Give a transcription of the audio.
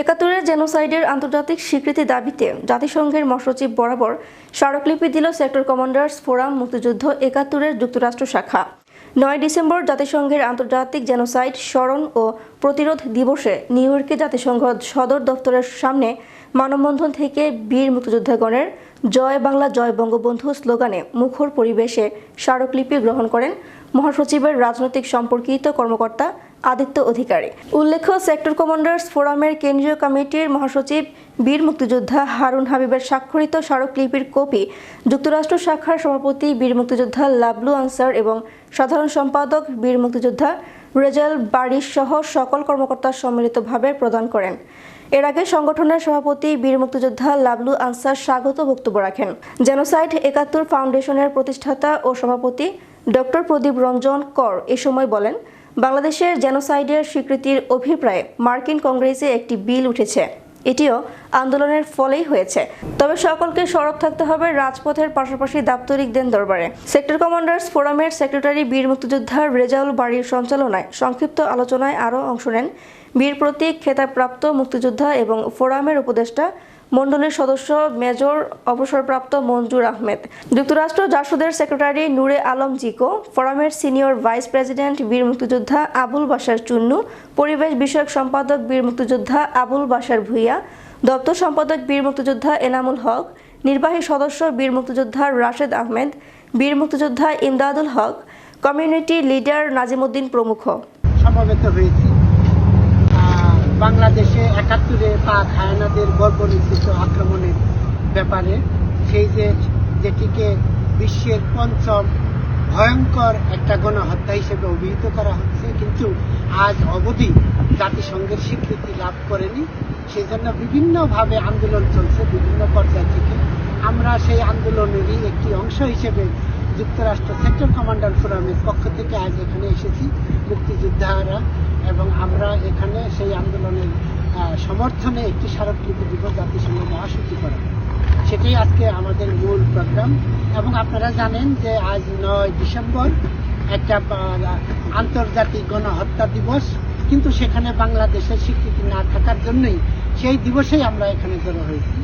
একাত্তরের জেনোসাইডের আন্তর্জাতিক স্বীকৃতি দাবিতে জাতিসংঘের মহাসচিব বরাবর স্মারকলিপি দিল সেক্টর কমান্ডার্স ফোরাম মুক্তিযুদ্ধ একাত্তরের যুক্তরাষ্ট্র শাখা। 9 ডিসেম্বর জাতিসংঘের আন্তর্জাতিক জেনোসাইড স্মরণ ও প্রতিরোধ দিবসে নিউ ইয়র্কে জাতিসংঘ সদর দপ্তরের সামনে মানববন্ধন থেকে বীর মুক্তিযোদ্ধাগণের জয় বাংলা জয় বঙ্গবন্ধু স্লোগানে মুখর পরিবেশে স্মারকলিপি গ্রহণ করেন মহাসচিবের রাজনৈতিক সম্পর্কিত কর্মকর্তা আদিত্য অধিকারী। উল্লেখ্য, সেক্টর কমান্ডার্স ফোরামের কেন্দ্রীয় কমিটির মহাসচিব বীর মুক্তিযোদ্ধা হারুন হাবিবের স্বাক্ষরিত স্মারকলিপির কপি যুক্তরাষ্ট্র শাখার সভাপতি বীর মুক্তিযোদ্ধা লাবলু আনসার এবং সাধারণ সম্পাদক বীর মুক্তিযোদ্ধা রেজাল বারিশ সহ সকল কর্মকর্তা সম্মিলিতভাবে প্রদান করেন। এর আগে সংগঠনের সভাপতি বীর মুক্তিযোদ্ধা লাবলু আনসার স্বাগত বক্তব্য রাখেন। জেনোসাইড ৭১ ফাউন্ডেশনের প্রতিষ্ঠাতা ও সভাপতি ডক্টর প্রদীপ রঞ্জন কর এ সময় বলেন, বাংলাদেশের জেনোসাইডের স্বীকৃতির অভিপ্রায়ে মার্কিন কংগ্রেসে একটি বিল উঠেছে। এটিও আন্দোলনের ফলেই হয়েছে। তবে সকলকে সরব থাকতে হবে রাজপথের পাশাপাশি দাপ্তরিক দেন দরবারে। সেক্টর কমান্ডার্স ফোরামের সেক্রেটারি বীর মুক্তিযোদ্ধা রেজাউল বাড়ির সঞ্চালনায় সংক্ষিপ্ত আলোচনায় আরও অংশ নেন বীর প্রতীক খেতাবপ্রাপ্ত মুক্তিযোদ্ধা এবং ফোরামের উপদেষ্টা মণ্ডলীর সদস্য মেজর অবসরপ্রাপ্ত মঞ্জুর আহমেদ, যুক্তরাষ্ট্র জাসদের সেক্রেটারি নূরে আলম জিকো, ফোরামের সিনিয়র ভাইস প্রেসিডেন্ট বীর মুক্তিযোদ্ধা আবুল বাশার চুন্নু, পরিবেশ বিষয়ক সম্পাদক বীর মুক্তিযোদ্ধা আবুল বাশার ভুইয়া, দপ্তর সম্পাদক বীর মুক্তিযোদ্ধা এনামুল হক, নির্বাহী সদস্য বীর মুক্তিযোদ্ধা রাশেদ আহমেদ, বীর মুক্তিযোদ্ধা ইমদাদুল হক, কমিউনিটি লিডার নাজিমউদ্দিন প্রমুখ সমবেত হয়েছি। বাংলাদেশে ৭১-এ পাক হায়নাদের বর্বরোচিত আক্রমণের ব্যাপারে সেই যেটিকে বিশ্বের পঞ্চম ভয়ঙ্কর একটা গণহত্যা হিসেবে অভিহিত করা হচ্ছে, কিন্তু আজ অবধি জাতিসংঘের স্বীকৃতি লাভ করেনি। সেই জন্য বিভিন্নভাবে আন্দোলন চলছে বিভিন্ন পর্যায় থেকে। আমরা সেই আন্দোলনেরই একটি অংশ হিসেবে যুক্তরাষ্ট্র সেক্টর কমান্ডার ফোরামের পক্ষ থেকে আজ এখানে এসেছি মুক্তিযোদ্ধারা, এবং আমরা এখানে সেই আন্দোলনের সমর্থনে একটি স্মারকলিপি দিব জাতিসংঘ মহাসচিব করা। সেটাই আজকে আমাদের মূল প্রোগ্রাম। এবং আপনারা জানেন যে আজ 9 ডিসেম্বর একটা আন্তর্জাতিক গণহত্যা দিবস, কিন্তু সেখানে বাংলাদেশের স্বীকৃতি না থাকার জন্যই সেই দিবসেই আমরা এখানে জড়ো হয়েছি।